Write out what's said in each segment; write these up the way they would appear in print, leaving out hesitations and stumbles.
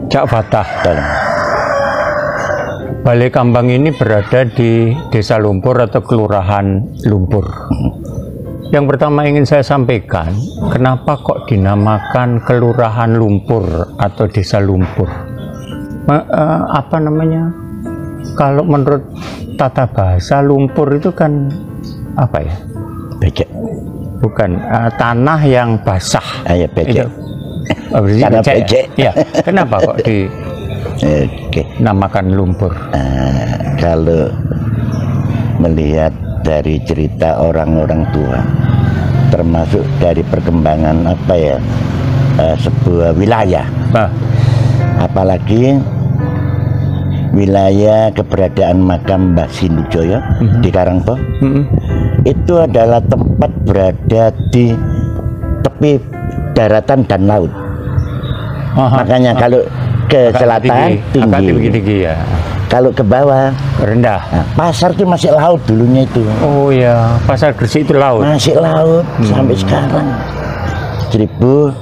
Cak Fatah. Tolong. Balai Kambang ini berada di Desa Lumpur atau Kelurahan Lumpur. Yang pertama ingin saya sampaikan, kenapa kok dinamakan Kelurahan Lumpur atau Desa Lumpur? Apa namanya? Kalau menurut tata bahasa, lumpur itu kan apa ya? Becek. Bukan tanah yang basah. Ayo becek. Karena becek. becek. Ya. Kenapa kok dinamakan lumpur? Kalau melihat dari cerita orang-orang tua, termasuk dari perkembangan apa ya, sebuah wilayah, apalagi wilayah keberadaan makam Mbah Sindujoyo di Karangpo, itu adalah tempat berada di tepi daratan dan laut. Makanya kalau ke selatan tinggi, ya. Kalau ke bawah rendah. Nah, pasar itu masih laut dulunya itu. Oh ya, pasar Gresik itu laut. Masih laut sampai sekarang. 1600.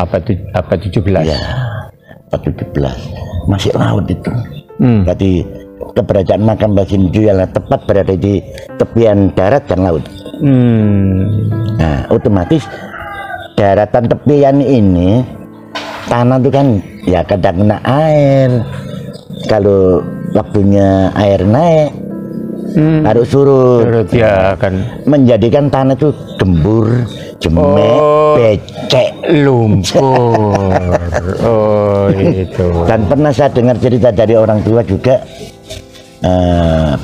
Apa 17? Ya, 17. Masih laut itu. Berarti keberadaan makam Mbah Sindujoyo tepat berada di tepian darat dan laut. Nah, otomatis daratan tepian ini tanah itu kan ya kadang kena air. Kalau waktunya air naik harus surut ya, kan menjadikan tanah itu gembur, jemek, becek, lumpur. Oh itu. Dan pernah saya dengar cerita dari orang tua juga,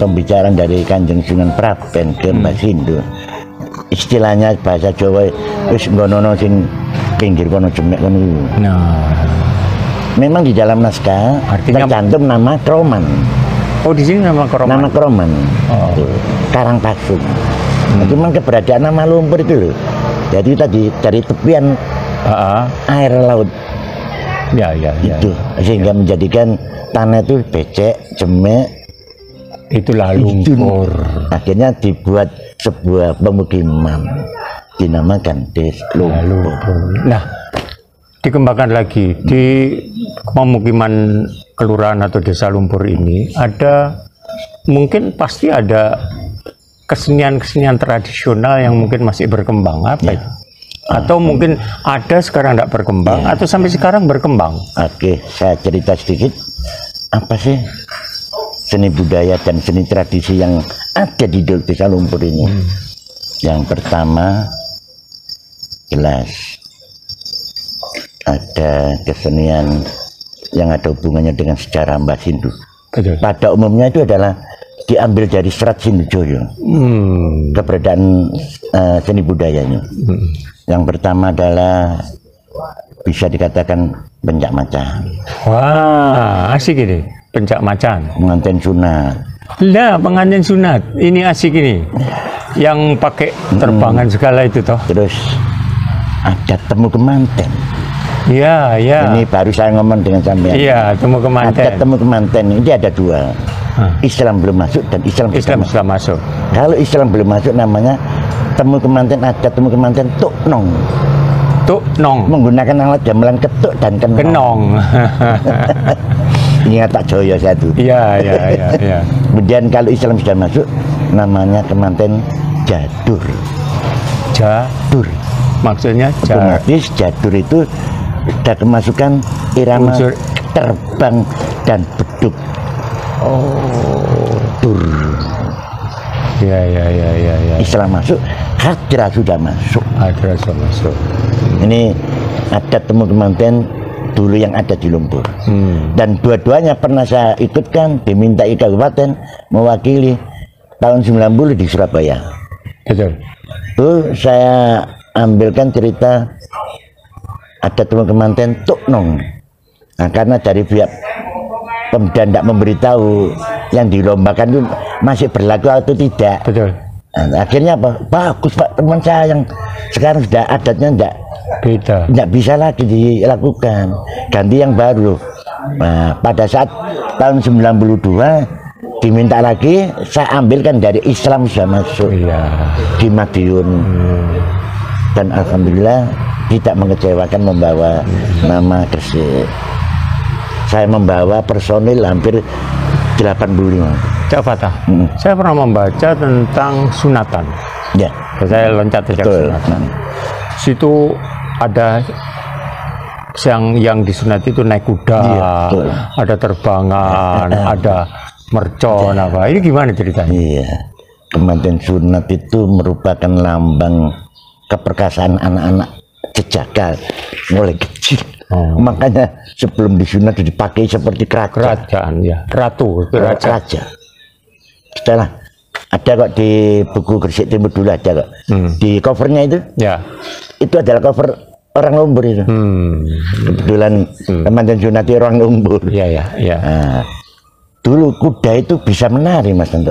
pembicaraan dari Kanjeng Sunan Praben ke Mbah Sindu. Istilahnya bahasa Jawa wis ngono sing pinggir kono jemek kono. Memang di dalam naskah artinya tercantum nama Kroman. Oh, di sini nama Kroman. Nama Kroman. Karangpasung. Cuman keberadaan nama lumpur itu loh. Jadi tadi dari tepian air laut. Ya. Itu sehingga menjadikan tanah itu becek, jemek. Itulah lumpur. Akhirnya dibuat sebuah pemukiman dinamakan Desa Lumpur. Nah, dikembangkan lagi di pemukiman kelurahan atau Desa Lumpur ini ada, mungkin pasti ada kesenian-kesenian tradisional yang mungkin masih berkembang, apa itu? Atau mungkin ada sekarang tidak berkembang, atau sampai sekarang berkembang? Oke, saya cerita sedikit. Apa sih seni budaya dan seni tradisi yang ada di Desa Lumpur ini? Yang pertama, jelas ada kesenian yang ada hubungannya dengan sejarah Mbah Sindu. Pada umumnya itu adalah diambil dari Serat Sindujoyo. Keberadaan seni budayanya. Yang pertama adalah bisa dikatakan pencak macan. Wah, asik ini, pencak macan. Pengantin sunat. Lah, pengantin sunat. Ini asik ini. Yang pakai terbangan segala itu toh. Terus ada temu kemanten. Iya. Ini baru saya ngomong dengan sampean. Iya, temu kemanten. Ada temu kemanten. Ini ada dua. Islam belum masuk dan Islam sudah masuk. Kalau Islam belum masuk namanya temu kemanten, ada temu kemanten tuknong. Tuknong. Menggunakan alat gamelan ketuk dan kenong. Ini tak joyo satu. Iya. Kemudian kalau Islam sudah masuk namanya kemanten jadur. Jadur. Maksudnya otomatis jadur itu sudah kemasukan irama terbang dan beduk. Dur. Ya. Islam masuk, Hadra sudah masuk. Ini ada temu kemanten dulu yang ada di Lumpur. Dan dua-duanya pernah saya ikutkan, dimintai kabupaten mewakili tahun 90 di Surabaya. Betul. Itu saya ambilkan cerita ada temu kemanten tuknong. Nah, karena dari pihak Pemda tidak memberitahu yang dilombakan itu masih berlaku atau tidak. Betul. Nah, akhirnya apa? Bagus Pak, teman saya yang sekarang sudah adatnya tidak bisa lagi dilakukan, ganti yang baru. Nah, pada saat tahun 92 diminta lagi, saya ambilkan dari Islam sudah masuk di Madiun. Dan alhamdulillah tidak mengecewakan membawa nama Gresik. Saya membawa personil hampir 85. Cak Fatah, saya pernah membaca tentang sunatan. Ya, Saya loncat sejak sunatan. Situ ada yang disunati itu naik kuda, ada terbangan, ada mercon apa. Ini gimana ceritanya? Iya, kemanten sunat itu merupakan lambang keperkasaan anak-anak jejaka mulai kecil. Makanya sebelum disunat dipakai seperti Kerajaan, ya, ratu, raja. Setelah ada kok di buku Gresik Timur dulu ada kok. Di covernya itu, ya, itu adalah cover orang Lumbur itu. Kebetulan kemanten sunat orang Lumbur. Iya, ya, ya. Nah, dulu kuda itu bisa menari, Mas Tanto.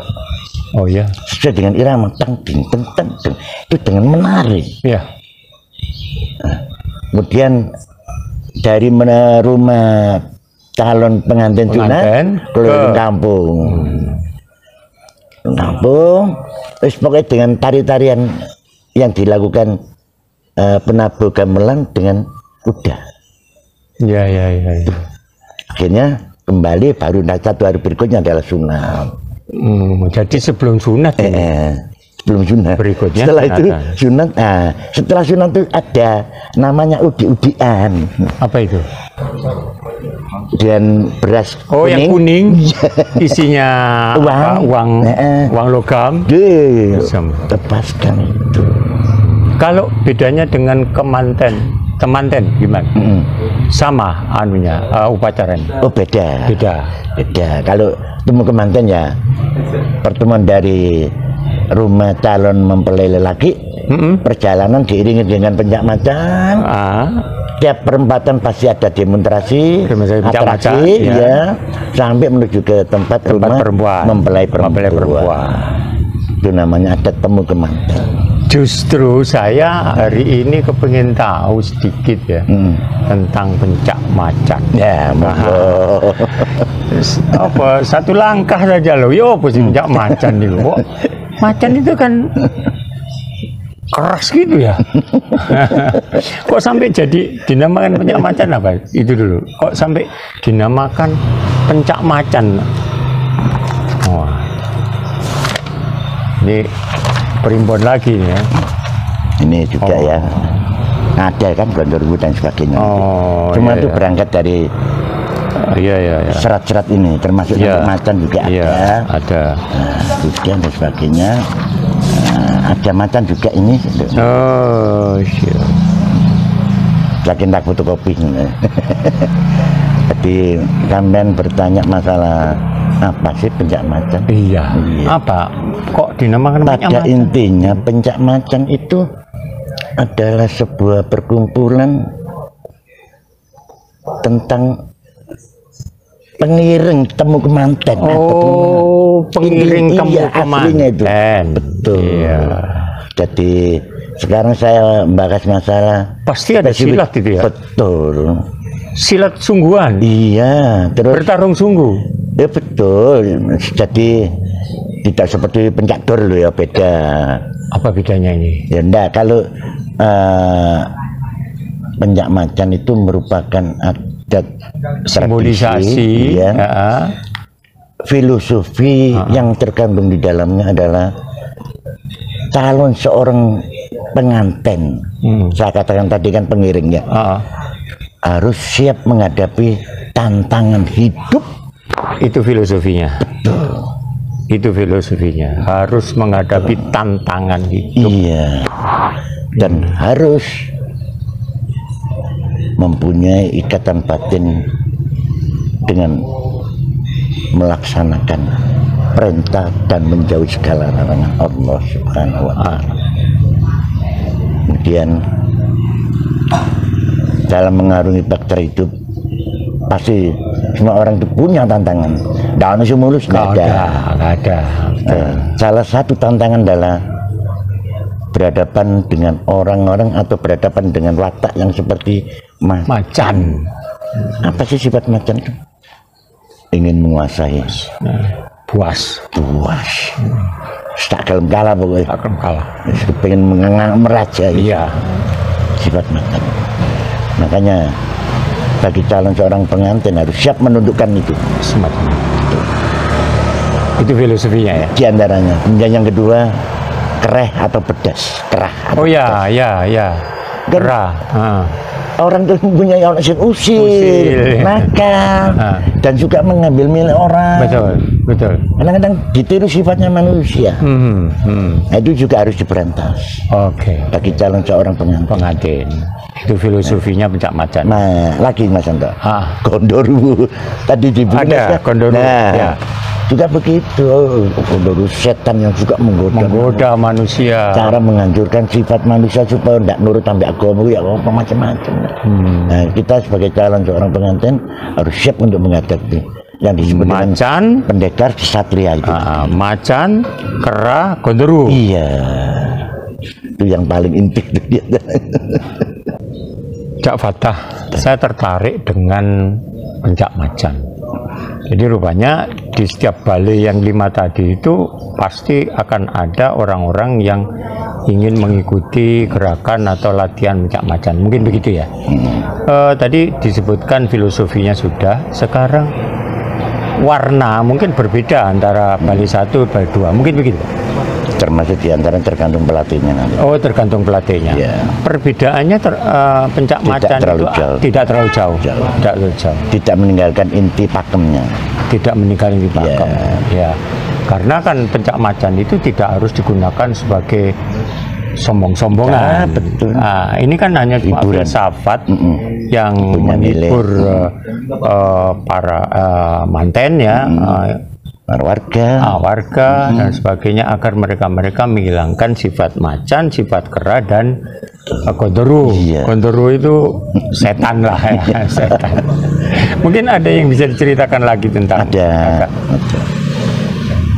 Oh ya, Sesuai dengan irama tang ding teng teng teng, itu dengan menari. ya. Nah, kemudian dari rumah calon pengantin sunat keliling kampung, terus pokoknya dengan tari-tarian yang dilakukan penabuh gamelan dengan kuda. Ya, ya, ya, ya. Akhirnya kembali baru satu hari berikutnya adalah sunat. Jadi sebelum sunat ini. Belum sunat. Berikutnya setelah itu sunatan. sunat. Nah, setelah sunat itu ada namanya udi-udian. Apa itu? Dan beras Oh, kuning. yang kuning isinya Uang. uang logam. Lepaskan itu. Kalau bedanya dengan kemanten gimana? Sama anunya, upacaranya. Oh, beda. Beda. Kalau temu kemanten ya pertemuan dari rumah calon mempelai lelaki, perjalanan diiringi dengan pencak macan. Tiap perempatan pasti ada demonstrasi, atraksi, ya, sampai menuju ke tempat rumah perempuan. mempelai perempuan. Itu namanya adat temu kemanten. Justru saya hari ini kepingin tahu sedikit ya tentang pencak macan. Ya, monggo. Apa satu langkah saja loh. Yo, apa sih pencak macan itu? Kok macan itu kan keras gitu ya. Kok sampai jadi dinamakan pencak macan apa? Itu dulu. Kok sampai dinamakan pencak macan? Wah. Ini primbon lagi ya. Ini juga ya. Ada kan Gondorwu dan sebagainya. Cuma itu berangkat dari serat-serat ini, termasuk untuk macan juga ada. Nah, kemudian dan sebagainya. Ada macan juga ini. Oh, iya. Lagi tak fotokopi. Jadi kalian bertanya masalah apa sih pencak macan? Iya. Apa? Kok dinamakan pencak macan? Pada intinya pencak macan itu adalah sebuah perkumpulan tentang pengiring temu kemanten. Oh, pengiring temu kemanten itu. Betul. Iya. Jadi sekarang saya membahas masalah pasti ada silat itu ya. Betul. Silat sungguhan. Iya. Terus bertarung sungguh. Ya betul. Jadi tidak seperti pencak dor loh ya, beda. Apa bedanya ini? Ya enggak, kalau pencak macan itu merupakan adat simbolisasi, ya. Filosofi yang terkandung di dalamnya adalah calon seorang pengantin. Saya katakan tadi kan pengiringnya harus siap menghadapi tantangan hidup. Itu filosofinya. Betul. Itu filosofinya, harus menghadapi tantangan hidup. Iya. Dan harus mempunyai ikatan batin dengan melaksanakan perintah dan menjauhi segala larangan Allah Subhanahu wa Ta'ala. Kemudian dalam mengarungi bakter hidup pasti semua orang itu punya tantangan. Dalam isu mulus nggak ada. Salah satu tantangan adalah berhadapan dengan orang-orang atau berhadapan dengan watak yang seperti macan. Apa sih sifat macan itu? Ingin menguasai. Puas. Tak kalem kalah pokoknya. Tak kalem kalah. Pengen meraja. Iya. sifat macan. Makanya bagi calon seorang pengantin harus siap menundukkan itu. Semacam itu filosofinya ya. Di antaranya. Kemudian yang kedua, kereh atau pedas. Kerah. Oh ya, ya. Kerah. Orang itu mempunyai usil, nakal, dan juga mengambil milik orang. Betul. Kadang-kadang ditiru sifatnya manusia. Nah, itu juga harus diberantas. Oke. Bagi calon seorang pengantin. Itu filosofinya pencak macan. Nah, lagi Mas Anto. Gondoruo. Tadi dibilang ada Gondoruo. Nah, ya. Juga begitu. Gondoruo setan yang juga menggoda manusia. Cara menghancurkan sifat manusia supaya tidak nurut sampai agama ya apa macam-macam. Nah, kita sebagai calon seorang pengantin harus siap untuk menghadapi yang disebut macan, pendekar ksatria itu. Macan, kera, gondoruo. Iya. Itu yang paling inti. Cak Fatah, saya tertarik dengan pencak macan. Jadi rupanya di setiap balai yang 5 tadi itu pasti akan ada orang-orang yang ingin mengikuti gerakan atau latihan pencak macan. Mungkin begitu ya. Tadi disebutkan filosofinya sudah. Sekarang warna mungkin berbeda antara balai 1 balai 2. Mungkin begitu. Termasuk diantara tergantung pelatihnya nanti. Oh, tergantung pelatihnya. Ya. Perbedaannya pencak macan itu tidak terlalu jauh. Tidak meninggalkan inti pakemnya. Tidak meninggalkan inti pakem. Ya. Karena kan pencak macan itu tidak harus digunakan sebagai sombong-sombongan. Betul. Nah, ini kan hanya filsafat yang menghibur para manten ya. warga dan sebagainya agar mereka menghilangkan sifat macan, sifat kera dan gondoruo. Gondoruo itu setan lah ya, setan. Mungkin ada yang bisa diceritakan lagi tentang ada.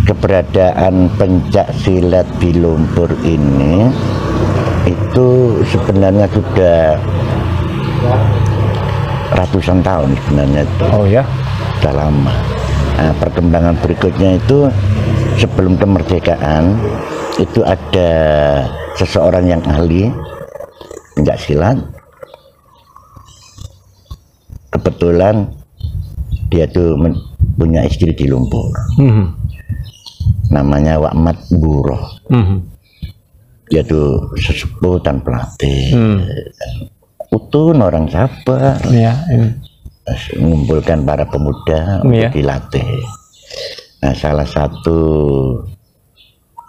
Keberadaan pencak silat di Lumpur ini itu sebenarnya sudah ratusan tahun sebenarnya itu. Oh ya, sudah lama. Nah, perkembangan berikutnya itu sebelum kemerdekaan itu ada seseorang yang ahli pencak silat. Kebetulan dia tuh punya istri di Lumpur. Namanya Wakmat Buroh. Dia tuh sesepuh dan pelatih. Utun orang sabar. Mengumpulkan para pemuda untuk dilatih. Nah, salah satu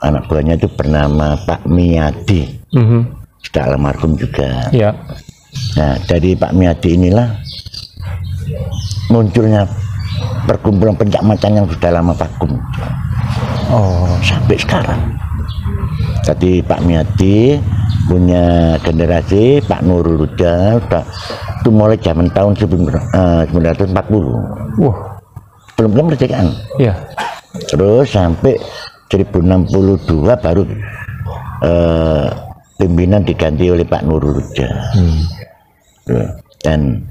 anak buahnya itu bernama Pak Miyadi, sudah almarhum juga. Nah, dari Pak Miyadi inilah munculnya perkumpulan pencak macan yang sudah lama vakum. Sampai sekarang. Jadi Pak Miyadi punya generasi Pak Nurul Huda itu mulai zaman tahun 1940. Belum kemerdekaan. Terus sampai 1062 baru pimpinan diganti oleh Pak Nurul Huda. Dan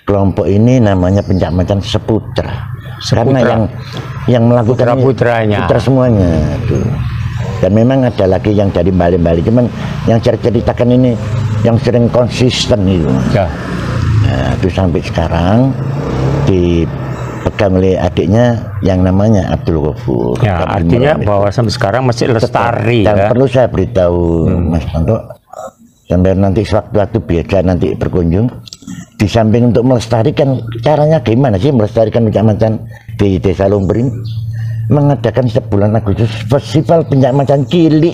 kelompok ini namanya pencak macan Seputra. Karena yang melakukan putra semuanya. Dan memang ada lagi yang dari balik-balik, cuman yang saya ceritakan ini yang sering konsisten itu. Nah, itu sampai sekarang dipegang oleh adiknya yang namanya Abdul Ghafur. Artinya bahwa sampai sekarang masih lestari. Dan perlu saya beritahu Mas Panto, sampai nanti sewaktu-waktu biasa nanti berkunjung, di samping untuk melestarikan, caranya gimana sih melestarikan pencak macan di Desa Lumpur ini? Mengadakan sebulan Agustus festival pencak macan cilik.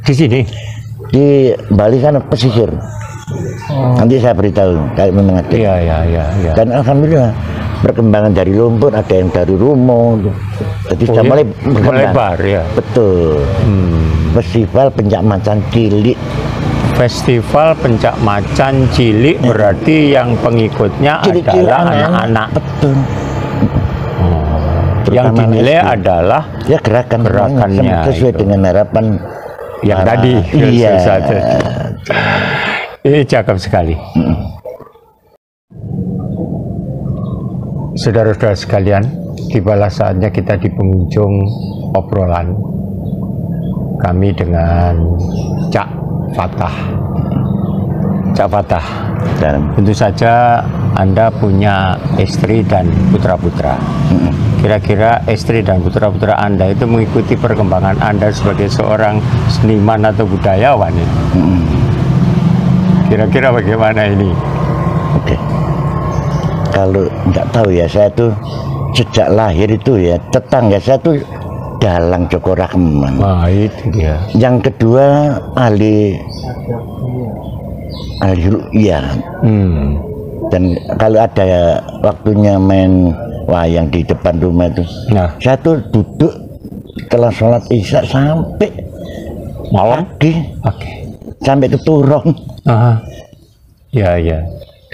Di sini di Bali sana pesisir. Nanti saya beritahu kalau memang ada. Dan alhamdulillah perkembangan dari Lumpur, ada yang dari Rumo, jadi sudah mulai melebar ya. Betul. Festival pencak macan cilik. Festival pencak macan cilik berarti yang pengikutnya adalah anak-anak. Betul. Yang dinilai adalah ya gerakannya sesuai dengan harapan yang tadi. Ini cakep sekali. Saudara-saudara sekalian, tibalah saatnya kita di penghujung obrolan kami dengan Cak Fatah Cak Fatah, Dan tentu saja Anda punya istri dan putra-putra. Kira-kira istri dan putra-putra Anda itu mengikuti perkembangan Anda sebagai seorang seniman atau budayawan ini. Kira-kira bagaimana ini? Oke. Kalau nggak tahu ya, saya tuh sejak lahir itu ya tetangga saya tuh dalang Joko Rahman. Wah, itu dia. Yang kedua ahli ruqyah. Dan kalau ada waktunya main wayang di depan rumah itu, saya tuh duduk setelah sholat isya sampai malam. Oke. Sampai keturun. Ya, ya.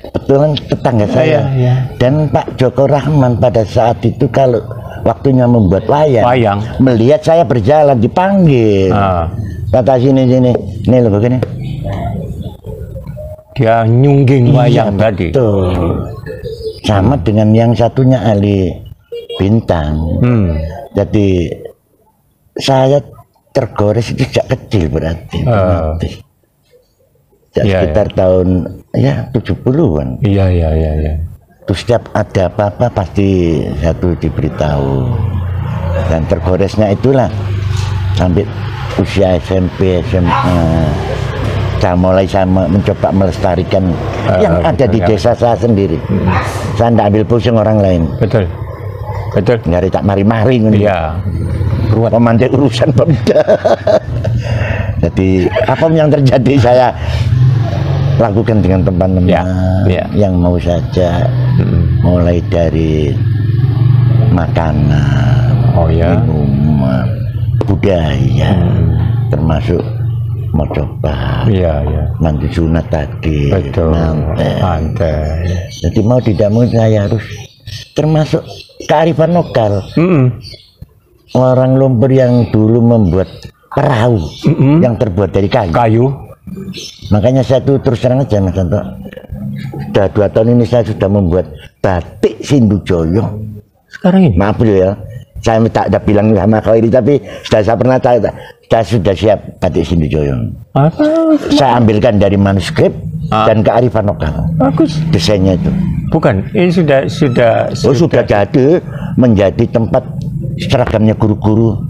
Betulan tetangga saya. Ya. Dan Pak Joko Rahman pada saat itu kalau waktunya membuat wayang, melihat saya berjalan dipanggil. Kata sini, ini loh begini. Dia nyungging wayang tadi. Betul. Sama dengan yang satunya ahli bintang. Jadi saya tergores itu sejak kecil berarti. Sekitar tahun 70-an. Iya. Terus setiap ada apa-apa pasti satu diberitahu. Dan tergoresnya itulah sampai usia SMP, SMA. Saya mulai mencoba melestarikan yang ada di desa saya sendiri. Saya tidak ambil pusing orang lain. Betul. Nyari tak mari-mari. Iya. Pemandai urusan pemda. Jadi apa yang terjadi saya lakukan dengan teman-teman yang mau saja, mulai dari makanan, minuman, budaya, termasuk mau coba mandi sunat tadi, mantel. Jadi mau tidak mau saya harus termasuk kearifan lokal. Orang Lumpur yang dulu membuat perahu yang terbuat dari kayu. Makanya saya tuh terus terang aja Mas Santo, sudah 2 tahun ini saya sudah membuat batik Sindujoyo. Sekarang ini? Maaf ya, saya tak ada bilang sama kau ini, tapi saya pernah tahu, saya sudah siap batik Sindujoyo. Saya ambilkan dari manuskrip dan kearifan lokal. Bagus. Desainnya itu. Bukan, ini sudah jadi menjadi tempat seragamnya guru-guru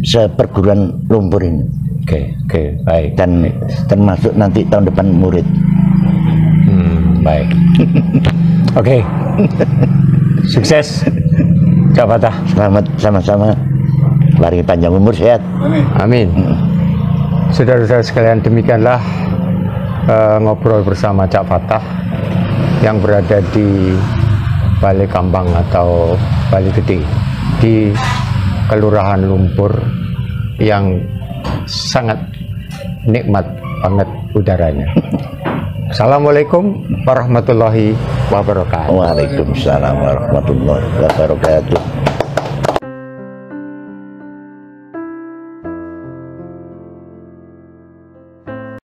seperguruan Lumpur ini. Oke, baik. Dan termasuk nanti tahun depan murid. Baik. Oke. Sukses, Cak Fatah. Selamat sama-sama. Paringi panjang umur, sehat. Amin. Saudara-saudara sekalian, demikianlah ngobrol bersama Cak Fatah yang berada di Balai Kambang atau Balai Gede di Kelurahan Lumpur yang sangat nikmat banget udaranya. Assalamualaikum warahmatullahi wabarakatuh. Waalaikumsalam warahmatullahi wabarakatuh.